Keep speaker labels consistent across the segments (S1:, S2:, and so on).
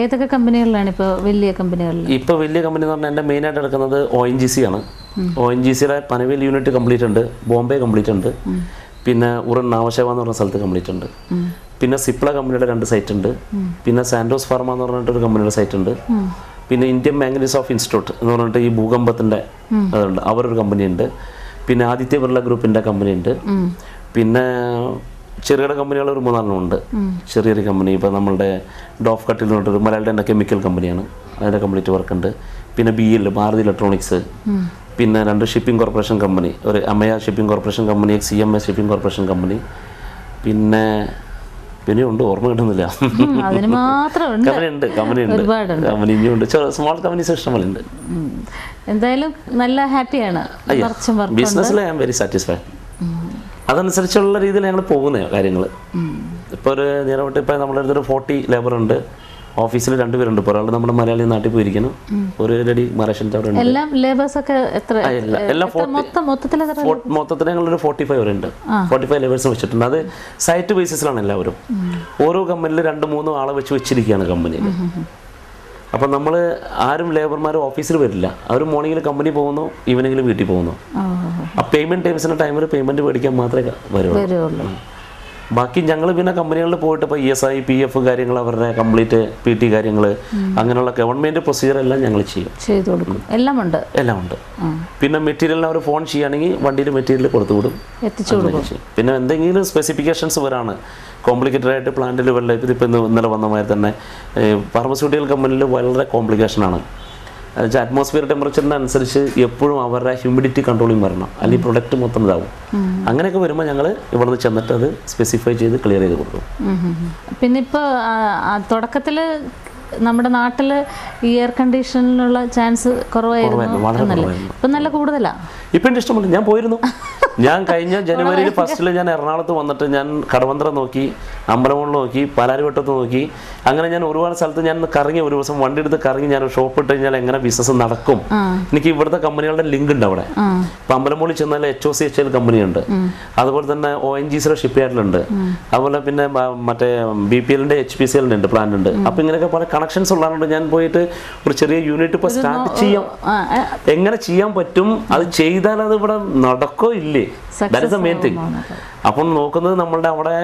S1: ഏതൊക്കെ കമ്പനികളിലാണ് ഇപ്പോൾ വലിയ കമ്പനികളിൽ?
S2: ഇപ്പോൾ വലിയ കമ്പനി എന്ന് പറഞ്ഞാൽ എൻ്റെ മെയിനായിട്ട് എടുക്കുന്നത് ONGC ആണ്. ONGCയുടെ പനവേൽ യൂണിറ്റ് കംപ്ലീറ്റ് ഉണ്ട്, ബോംബെ കംപ്ലീറ്റ് ഉണ്ട്, പിന്നെ ഉറൻ നാവശേവ എന്ന് പറഞ്ഞ സ്ഥലത്ത് കംപ്ലീറ്റ് ഉണ്ട്, പിന്നെ സിപ്ല കമ്പനിയുടെ 2 സൈറ്റ് ഉണ്ട്, പിന്നെ സാൻഡോസ് ഫാർമ എന്ന് പറഞ്ഞിട്ടൊരു കമ്പനിയുടെ സൈറ്റ് ഉണ്ട്, പിന്നെ ഇന്ത്യൻ മാംഗനീസ് ഓഫ് ഇൻസ്റ്റിറ്റ്യൂട്ട് എന്ന് പറഞ്ഞിട്ട് ഈ ഭൂകമ്പത്തിൻ്റെ അതുണ്ട്, അവരൊരു കമ്പനി ഉണ്ട്, പിന്നെ ആദിത്യ ബിർള ഗ്രൂപ്പിൻ്റെ കമ്പനി ഉണ്ട്, പിന്നെ ചെറുകിട കമ്പനികൾ ഒരു 3-4 ഉണ്ട്. ചെറിയൊരു കമ്പനി ഇപ്പോൾ നമ്മളുടെ ഡോഫ് കട്ടിൽ എന്ന് പറഞ്ഞിട്ടൊരു മലയാളിയുടെ കെമിക്കൽ കമ്പനിയാണ്, അതിൻ്റെ കംപ്ലീറ്റ് വർക്ക് ഉണ്ട്. പിന്നെ BL ഭാരതി ഇലക്ട്രോണിക്സ്, പിന്നെ 2 ഷിപ്പിംഗ് കോർപ്പറേഷൻ കമ്പനി, ഒരു Amaya shipping corporation company, CMA shipping corporation company, പിന്നെ ഉണ്ട്, ഓർമ്മ കിട്ടുന്നില്ല. കമ്പനി ഇനിയുണ്ട്, സ്മോൾ കമ്പനീസ് ഇഷ്ടംപോലെ ഉണ്ട്.
S1: എന്തായാലും നല്ല ഹാപ്പിയാണ്
S2: ബിസിനസ്സിൽ. I am very satisfied. അതനുസരിച്ചുള്ള രീതിയിൽ ഞങ്ങൾ പോകുന്ന കാര്യങ്ങൾ. ഇപ്പോൾ ഒരു നേരമായിട്ട് ഇപ്പോൾ നമ്മുടെ അടുത്തൊരു 40 ലേബർ ഉണ്ട്. ഓഫീസിൽ 2 പേരുണ്ട്. ഇപ്പോൾ ഒരാൾ നമ്മുടെ മലയാളി നാട്ടിൽ പോയിരിക്കുന്നു, ഒരു ലേഡി മഹാരാഷ്ട്രൻ്റെ അവിടെ ഉണ്ട്.
S1: എല്ലാം ലേബേഴ്സൊക്കെ എത്ര?
S2: എല്ലാം മൊത്തത്തിൽ ഞങ്ങളൊരു 45 വരെ ഉണ്ട്. 45 ലേബേഴ്സ് വെച്ചിട്ടുണ്ട്. അത് സൈറ്റ് ബേസിസിലാണ് എല്ലാവരും. ഓരോ കമ്പനിയിൽ 2-3 ആളെ വെച്ചിരിക്കുകയാണ് കമ്പനിയിൽ. അപ്പം നമ്മൾ ആരും ലേബർമാർ ഓഫീസിൽ വരില്ല. അവർ മോർണിംഗിൽ കമ്പനി പോകുന്നു, ഈവനിങ്ങിൽ വീട്ടിൽ പോകുന്നു. ആ പേയ്മെൻറ്റ് ടൈംസിൻ്റെ ടൈമിൽ പേയ്മെൻറ്റ് മേടിക്കാൻ മാത്രമേ വരുള്ളൂ. ബാക്കി ഞങ്ങൾ പിന്നെ കമ്പനികളിൽ പോയിട്ട് ഇപ്പോൾ ESI PF കാര്യങ്ങൾ, അവരുടെ കംപ്ലീറ്റ് PT കാര്യങ്ങൾ, അങ്ങനെയുള്ള ഗവൺമെൻറ് പ്രൊസീജിയർ എല്ലാം ഞങ്ങൾ ചെയ്തു കൊടുക്കും. എല്ലാം ഉണ്ട്. പിന്നെ മെറ്റീരിയലിന് അവർ ഫോൺ ചെയ്യുകയാണെങ്കിൽ വണ്ടിയിൽ മെറ്റീരിയൽ കൊടുത്തു വിടും, എത്തിച്ചു കൊടുക്കും. പിന്നെ എന്തെങ്കിലും സ്പെസിഫിക്കേഷൻസ് വരാണ് കോംപ്ലിക്കേറ്റഡ് ആയിട്ട് പ്ലാന്റ് ലെവലിലേക്ക്, ഇപ്പോൾ ഇന്നലെ വന്ന മാതിരി തന്നെ ഫാർമസ്യൂട്ടിക്കൽ കമ്പനിയിൽ വളരെ കോംപ്ലിക്കേഷനാണ്. എന്നുവെച്ചാൽ അറ്റ്മോസ്ഫിയർ ടെമ്പറേച്ചറിന് അനുസരിച്ച് എപ്പോഴും അവരുടെ ഹ്യൂമിഡിറ്റി കൺട്രോളിങ് വരണം, അല്ലെങ്കിൽ പ്രൊഡക്റ്റ് മൊത്തം ഇതാവും. അങ്ങനെയൊക്കെ വരുമ്പോൾ ഞങ്ങൾ ഇവിടെ നിന്ന് ചെന്നിട്ട് അത് സ്പെസിഫൈ ചെയ്ത് ക്ലിയർ ചെയ്ത് കൊടുക്കും.
S1: പിന്നെ ഇപ്പോൾ തുടക്കത്തിൽ നമ്മുടെ നാട്ടിൽ ഈ എയർ കണ്ടീഷനിലുള്ള ചാൻസ് കുറവായിരുന്നു, ഇപ്പം നല്ല കൂടുതലാണ്.
S2: ഇപ്പം എൻ്റെ ഇഷ്ടമുണ്ട്. ഞാൻ പോയിരുന്നു. ഞാൻ കഴിഞ്ഞ ജനുവരിയിൽ ഫസ്റ്റിൽ ഞാൻ എറണാകുളത്ത് വന്നിട്ട് ഞാൻ കടവന്ത്ര നോക്കി, അമ്പലമുള്ള നോക്കി, പാലാരിവട്ടത്ത് നോക്കി, അങ്ങനെ ഞാൻ ഒരുപാട് സ്ഥലത്ത് ഞാൻ കറങ്ങി. ഒരു ദിവസം വണ്ടി എടുത്ത് കറങ്ങി. ഞാൻ ഷോപ്പ് ഇട്ട് കഴിഞ്ഞാൽ എങ്ങനെ ബിസിനസ് നടക്കും, എനിക്ക് ഇവിടുത്തെ കമ്പനികളുടെ ലിങ്ക് ഉണ്ട് അവിടെ. ഇപ്പം അമ്പലമുള്ളിൽ ചെന്നാൽ HOCHL കമ്പനിയുണ്ട്, അതുപോലെ തന്നെ ONGCയുടെ ഷിപ്പ് യാർഡിലുണ്ട്, അതുപോലെ പിന്നെ മറ്റേ BPLൻ്റെ HPCLൻ്റെ ഉണ്ട്, പ്ലാന്റ് ഉണ്ട്. അപ്പം ഇങ്ങനെയൊക്കെ പല കണക്ഷൻസ് ഉള്ളതുകൊണ്ട് ഞാൻ പോയിട്ട് ഒരു ചെറിയ യൂണിറ്റ് ഇപ്പോൾ സ്റ്റാർട്ട് ചെയ്യാം, എങ്ങനെ ചെയ്യാൻ പറ്റും, അത് ചെയ്താൽ അത് ഇവിടെ നടക്കോ ഇല്ലേ, that is the main thing. അപ്പം നോക്കുന്നത് നമ്മളുടെ അവിടെ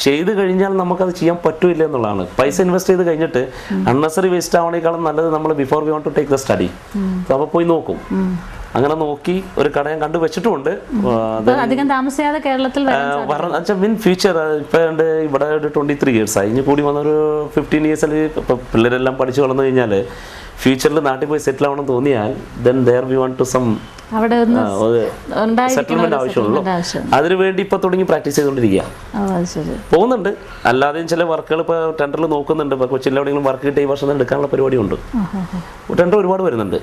S2: ചെയ്ത് കഴിഞ്ഞാൽ നമുക്കത് ചെയ്യാൻ പറ്റൂല്ല എന്നുള്ളതാണ്. പൈസ ഇൻവെസ്റ്റ് ചെയ്ത് കഴിഞ്ഞിട്ട് അൺനെസറി വേസ്റ്റ് ആവണേക്കാളും നല്ലത് നമ്മൾ before we want to take the study അപ്പോൾ പോയി നോക്കും. അങ്ങനെ നോക്കി ഒരു കട ഞാൻ കണ്ടു വെച്ചിട്ടുമുണ്ട്.
S1: അധികം താമസിയാതെ കേരളത്തിൽ
S2: മീൻ ഫ്യൂച്ചർ ഇപ്പം ഇവിടെ ഒരു 23 years ആയി. ഇനി കൂടി വന്നൊരു 15 years ഇപ്പം പിള്ളേരെല്ലാം പഠിച്ചു വളർന്നു കഴിഞ്ഞാൽ ഫ്യൂച്ചറിൽ നാട്ടിൽ പോയി സെറ്റിൽ ആവണം തോന്നിയാൽ then there we want to some settlement ആവശ്യമുള്ളൂ. അതിനുവേണ്ടി ഇപ്പൊ തുടങ്ങി പ്രാക്ടീസ് ചെയ്തുകൊണ്ടിരിക്കുക, പോകുന്നുണ്ട്. അല്ലാതെയും ചില വർക്കുകൾ ഇപ്പോൾ ടെൻഡറിൽ നോക്കുന്നുണ്ട്. ഇപ്പോൾ കൊച്ചിയിൽ എവിടെയെങ്കിലും വർക്ക് കിട്ടിയ ഈ വർഷം എടുക്കാനുള്ള പരിപാടിയുണ്ട്. ടെൻഡർ ഒരുപാട് വരുന്നുണ്ട്.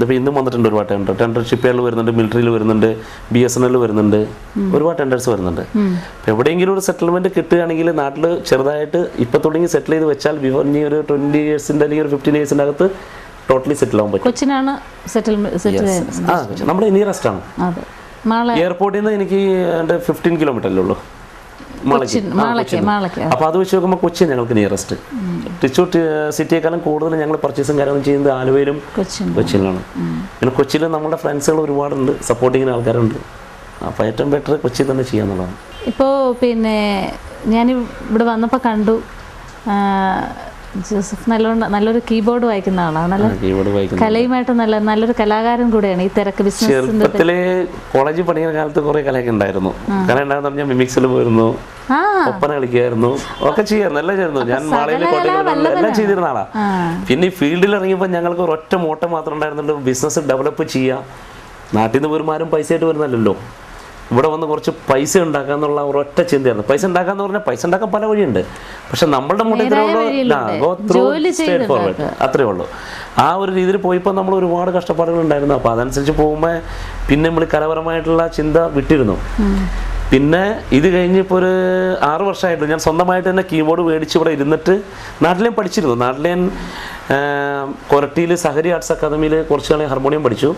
S2: ഇപ്പോൾ ഇന്നും വന്നിട്ടുണ്ട് ഒരുപാട് ടെൻഡർ ഷിപ്പ് യാർഡിൽ വരുന്നുണ്ട്, മിലിറ്ററിയിൽ വരുന്നുണ്ട്, BSNL വരുന്നുണ്ട്, ഒരുപാട് ടെൻഡേഴ്സ് വരുന്നുണ്ട്. എവിടെയെങ്കിലും ഒരു സെറ്റിൽമെന്റ് കിട്ടുകയാണെങ്കിൽ നാട്ടിൽ ചെറുതായിട്ട് ഇപ്പൊ തുടങ്ങി സെറ്റിൽ ചെയ്ത് വെച്ചാൽ ഇനി ഒരു 20 years അല്ലെങ്കിൽ ഒരു 15 years അകത്ത് ടോട്ടലി സെറ്റിൽ ആവാൻ പറ്റും.
S1: കൊച്ചിനാണ്
S2: നമ്മുടെ നിയറസ്റ്റ് ആണ്. എയർപോർട്ടിൽ നിന്ന് എനിക്ക് 15 kilometer അല്ലേ ഉള്ളൂ മാളയ്ക്ക്. അപ്പോൾ അത് വെച്ച് നോക്കുമ്പോൾ കൊച്ചി ഞങ്ങൾക്ക് നിയറസ്റ്റ്. തൃശ്ശൂർ സിറ്റിയെക്കാളും കൂടുതൽ ഞങ്ങൾ പർച്ചേസും കാര്യങ്ങളും ചെയ്യുന്നത് ആലുവയിലും കൊച്ചിയിലാണ്. പിന്നെ കൊച്ചിയിൽ നമ്മുടെ ഫ്രണ്ട്സുകൾ ഒരുപാടുണ്ട്, സപ്പോർട്ട് ചെയ്യുന്ന ആൾക്കാരുണ്ട്. അപ്പോൾ ഏറ്റവും ബെറ്റർ കൊച്ചി തന്നെ ചെയ്യാന്നുള്ളതാണ്.
S1: ഇപ്പോൾ പിന്നെ ഞാൻ ഇവിടെ വന്നപ്പോൾ കണ്ടു ജോസഫ് നല്ലൊരു കീബോർഡ് വായിക്കുന്ന ആളാണ്, കലയുമായിട്ട് നല്ലൊരു കലാകാരൻ കൂടെയാണ്. ഈ തിരക്ക്
S2: ചെറുപ്പത്തിലെ കോളേജിൽ പഠിക്കുന്ന കാലത്ത് കുറെ കലയൊക്കെ ഉണ്ടായിരുന്നു. കല ഉണ്ടാകുന്ന പറഞ്ഞാൽ മിമിക്സിൽ പോയിരുന്നു, ഒപ്പന കളിക്കായിരുന്നു, ഒക്കെ ചെയ്യായിരുന്നു, എല്ലാം ചെയ്യുന്നു. ഞാൻ മാളയിൽ എല്ലാം ചെയ്തിരുന്ന ആളാ. പിന്നെ ഈ ഫീൽഡിൽ ഇറങ്ങിയപ്പോൾ ഞങ്ങൾക്ക് ഒരൊറ്റ മോട്ടം മാത്രം ഉണ്ടായിരുന്നുണ്ട്, ബിസിനസ് ഡെവലപ്പ് ചെയ്യുക. നാട്ടിൽ നിന്ന് വരുമാനം പൈസ ആയിട്ട് വരുന്നല്ലോ, ഇവിടെ വന്ന് കുറച്ച് പൈസ ഉണ്ടാക്കാന്നുള്ള ഒരൊറ്റ ചിന്തയായിരുന്നു. പൈസ ഉണ്ടാക്കാന്ന് പറഞ്ഞാൽ പൈസ ഉണ്ടാക്കാൻ പല വഴിയുണ്ട്, പക്ഷെ നമ്മളുടെ അത്രേ ഉള്ളൂ. ആ ഒരു രീതിയിൽ പോയപ്പോൾ നമ്മൾ ഒരുപാട് കഷ്ടപ്പാടുകൾ ഉണ്ടായിരുന്നു. അപ്പോൾ അതനുസരിച്ച് പോകുമ്പോൾ പിന്നെ നമ്മൾ കലാപരമായിട്ടുള്ള ചിന്ത വിട്ടിരുന്നു. പിന്നെ ഇത് കഴിഞ്ഞിപ്പോൾ ഒരു 6 വർഷമായിട്ട് ഞാൻ സ്വന്തമായിട്ട് തന്നെ കീബോർഡ് മേടിച്ച് ഇവിടെ ഇരുന്നിട്ട് നാട്ടിലേയും പഠിച്ചിരുന്നു. നാട്ടിലേൻ കൊരട്ടിയിൽ സഹരി ആർട്സ് അക്കാദമിയിൽ കുറച്ച് നാളെ ഹാർമോണിയം പഠിച്ചു.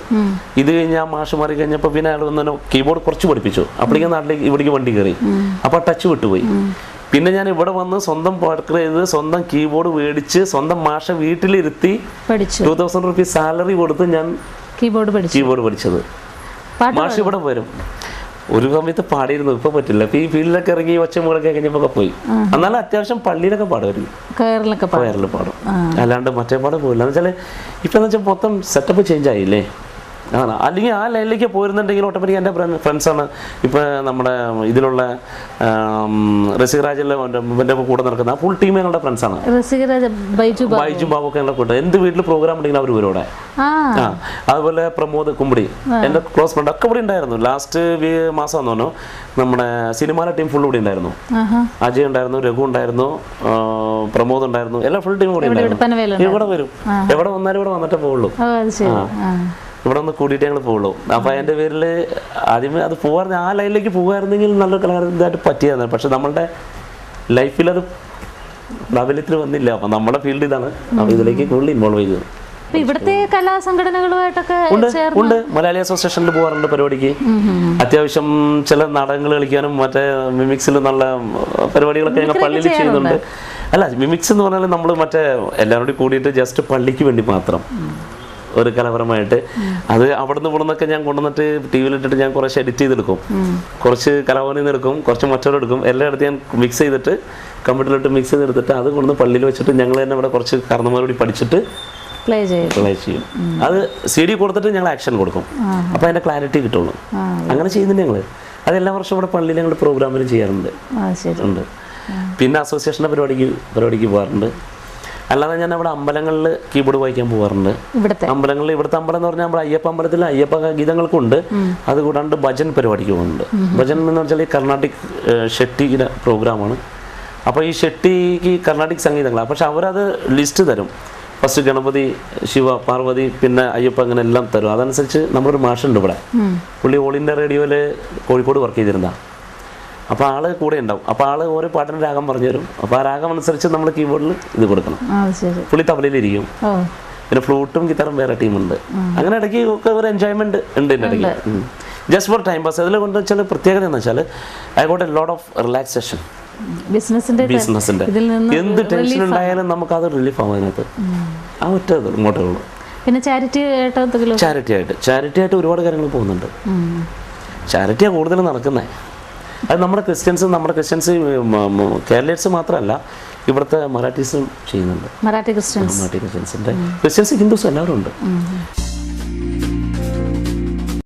S2: ഇത് കഴിഞ്ഞ് ആ മാഷ് മാറി കഴിഞ്ഞപ്പോൾ പിന്നെ അയാൾ വന്ന് കീബോർഡ് കുറച്ച് പഠിപ്പിച്ചു. അപ്പോഴേക്കും നാട്ടിലേക്ക് ഇവിടേക്ക് വണ്ടി കയറി. അപ്പോൾ ടച്ച് വിട്ടുപോയി. പിന്നെ ഞാൻ ഇവിടെ വന്ന് സ്വന്തം വർക്ക് ചെയ്ത് സ്വന്തം കീബോർഡ് മേടിച്ച് സ്വന്തം മാഷ വീട്ടിലിരുത്തി 2000 റുപ്പീസ് സാലറി കൊടുത്ത് ഞാൻ കീബോർഡ് പഠിച്ചത്. മാഷ് ഇവിടെ വരും. ഒരു സമയത്ത് പാടിയിരുന്നു, ഇപ്പൊ പറ്റില്ല. ഇപ്പൊ ഈ ഫീൽഡിലൊക്കെ ഇറങ്ങി ഒച്ചമൂളൊക്കെ കഴിഞ്ഞപ്പോ പോയി. എന്നാലും അത്യാവശ്യം പള്ളിയിലൊക്കെ പാടുമായിരുന്നു, കയറിൽ പാടും. അല്ലാണ്ട് മറ്റേ പാട് പോയില്ല. എന്ന് വെച്ചാൽ ഇപ്പൊ എന്ന് വെച്ചാൽ മൊത്തം സെറ്റപ്പ് ചേഞ്ച് ആയില്ലേ. അല്ലെങ്കിൽ ആ ലൈനിലേക്ക് പോയിരുന്നുണ്ടെങ്കിൽ ഓട്ടോമാറ്റിക് എൻ്റെ ഫ്രണ്ട്സാണ് ഇപ്പം നമ്മുടെ ഇതിലുള്ള റസികരാജൻ്റെ കൂടെ നടക്കുന്ന ആ ഫുൾ ടീം ഞങ്ങളുടെ ഫ്രണ്ട്സാണ്. ബൈജു ബാബൊക്കെ ഞങ്ങളുടെ കൂട്ടം. എന്ത് വീട്ടിൽ പ്രോഗ്രാം ഉണ്ടെങ്കിലും അവർ ഇവരോടെ. അതുപോലെ പ്രമോദ് കുമ്പടി എൻ്റെ ക്ലോസ് ഫ്രണ്ട് ഒക്കെ ഇവിടെ ഉണ്ടായിരുന്നു. ലാസ്റ്റ് മാസം എന്ന് പറഞ്ഞു നമ്മുടെ സിനിമയിലെ ടീം ഫുൾ ഇവിടെ ഉണ്ടായിരുന്നു. അജയ് ഉണ്ടായിരുന്നു, രഘു ഉണ്ടായിരുന്നു, പ്രമോദ് ഉണ്ടായിരുന്നു, എല്ലാ ഫുൾ ടീം കൂടെ ഉണ്ടായിരുന്നു. ഇവിടെ വരും, എവിടെ വന്നാലും ഇവിടെ വന്നിട്ടേ പോകുള്ളൂ. ഇവിടെ ഒന്ന് കൂടിയിട്ട് ഞങ്ങൾ പോകുള്ളൂ. അപ്പം അതിൻ്റെ പേരിൽ ആദ്യമേ അത് പോകാറുണ്ട്. ആ ലൈനിലേക്ക് പോകുമായിരുന്നെങ്കിൽ നല്ലൊരു കലാകാരനായിട്ട് പറ്റിയായിരുന്നു. പക്ഷെ നമ്മളുടെ ലൈഫിൽ അത് പ്രാബല്യത്തിൽ വന്നില്ല. അപ്പം നമ്മുടെ ഫീൽഡ് ഇതാണ്. അപ്പം ഇതിലേക്ക് കൂടുതൽ ഇൻവോൾവ് ചെയ്തത്.
S1: ഇവിടുത്തെ കലാസംഘടനകളുമായിട്ടൊക്കെ
S2: ഉണ്ട്. മലയാളി അസോസിയേഷനിൽ പോകാറുണ്ട് പരിപാടിക്ക്. അത്യാവശ്യം ചില നാടകങ്ങൾ കളിക്കാനും മറ്റേ മിമിക്സിൽ നല്ല പരിപാടികളൊക്കെ ഞങ്ങൾ പള്ളിയിൽ ചെയ്യുന്നുണ്ട്. അല്ല, മിമിക്സ് എന്ന് പറഞ്ഞാൽ നമ്മൾ മറ്റേ എല്ലാവരോടും കൂടിയിട്ട് ജസ്റ്റ് പള്ളിക്ക് വേണ്ടി മാത്രം ഒരു കലാപരമായിട്ട് അത് അവിടെ നിന്ന് ഇവിടെ നിന്നൊക്കെ ഞാൻ കൊണ്ടുവന്നിട്ട് ടി വിയിലിട്ടിട്ട് ഞാൻ കുറച്ച് എഡിറ്റ് ചെയ്തെടുക്കും. കുറച്ച് കലാഭവനിൽ നിന്ന് എടുക്കും, കുറച്ച് മറ്റവരെടുക്കും. എല്ലായിടത്തും ഞാൻ മിക്സ് ചെയ്തിട്ട് കമ്പ്യൂട്ടറിലിട്ട് മിക്സ് ചെയ്തെടുത്തിട്ട് അത് കൊണ്ടുവന്ന് പള്ളിയിൽ വെച്ചിട്ട് ഞങ്ങൾ തന്നെ ഇവിടെ കുറച്ച് കാരണന്മാരോട് പഠിച്ചിട്ട് പ്ലേ ചെയ്യും. അത് CD കൊടുത്തിട്ട് ഞങ്ങൾ ആക്ഷൻ കൊടുക്കും. അപ്പോൾ അതിൻ്റെ ക്ലാരിറ്റി കിട്ടുള്ളൂ. അങ്ങനെ ചെയ്യുന്നുണ്ട് ഞങ്ങൾ. അത് എല്ലാ വർഷവും ഇവിടെ പള്ളിയിൽ ഞങ്ങൾ പ്രോഗ്രാമിലും ചെയ്യാറുണ്ട്. ഉണ്ട്. പിന്നെ അസോസിയേഷൻ്റെ പരിപാടിക്ക് പോകാറുണ്ട്. അല്ലാതെ ഞാൻ അവിടെ അമ്പലങ്ങളിൽ കീബോർഡ് വായിക്കാൻ പോകാറുണ്ട്. അമ്പലങ്ങളിൽ ഇവിടുത്തെ അമ്പലം എന്ന് പറഞ്ഞാൽ നമ്മുടെ അയ്യപ്പ അമ്പലത്തിൽ അയ്യപ്പ ഗീതങ്ങൾക്കുണ്ട്. അതുകൂടാണ്ട് ഭജൻ പരിപാടിക്ക് പോകുന്നുണ്ട്. ഭജൻ എന്ന് വെച്ചാൽ ഈ കർണാട്ടിക് ഷെട്ടിയുടെ പ്രോഗ്രാമാണ്. അപ്പോൾ ഈ ഷെട്ടിക്ക് കർണാട്ടിക് സംഗീതങ്ങളാണ്. പക്ഷെ അവരത് ലിസ്റ്റ് തരും. ഫസ്റ്റ് ഗണപതി, ശിവ, പാർവതി, പിന്നെ അയ്യപ്പ, അങ്ങനെ എല്ലാം തരും. അതനുസരിച്ച് നമ്മളൊരു മാഷുണ്ട് ഇവിടെ. പുള്ളി ഓൾ ഇന്ത്യ റേഡിയോയിൽ കോഴിക്കോട് വർക്ക് ചെയ്തിരുന്നതാണ്. അപ്പോൾ ആള് കൂടെ ഉണ്ടാവും. അപ്പോൾ ആള് ഓരോ പാട്ടിന് രാഗം പറഞ്ഞു തരും. അപ്പോൾ ആ രാഗം അനുസരിച്ച് നമ്മൾ കീബോർഡിൽ ഇത് കൊടുക്കണം. പുള്ളി തബലയിലിരിക്കും. പിന്നെ ഫ്ലൂട്ടും ഗിറ്റാറും വേറെ ടീമുണ്ട്. അങ്ങനെ ഇടയ്ക്ക് ഒക്കെ ഒരു എൻജോയ്മെന്റ് ഉണ്ട് എൻ്റെ ഇടയ്ക്ക്. Just for time pass. അതിൽ കൊണ്ട് വെച്ചാൽ പ്രത്യേകത എന്ന് വെച്ചാൽ I got a lot of relaxation. ബിസിനസിന്റെ എന്ത് ടെൻഷൻ ഉണ്ടായാലും നമുക്കത് റിലീഫ് ആവും അതിനകത്ത്. ആ ഒറ്റ ഇങ്ങോട്ടേ ഉള്ളൂ. പിന്നെ ചാരിറ്റി ആയിട്ട് ഒരുപാട് കാര്യങ്ങൾ പോകുന്നുണ്ട്. ചാരിറ്റിയാണ് കൂടുതൽ നടക്കുന്നത്. അത് നമ്മുടെ ക്രിസ്ത്യൻസ് കേരളീയർസ് മാത്രമല്ല, ഇവിടുത്തെ മറാഠീസും ചെയ്യുന്നുണ്ട്. മറാഠി ക്രിസ്ത്യൻസിൻ്റെ ക്രിസ്ത്യൻസ് ഹിന്ദുസ് എല്ലാവരും ഉണ്ട്.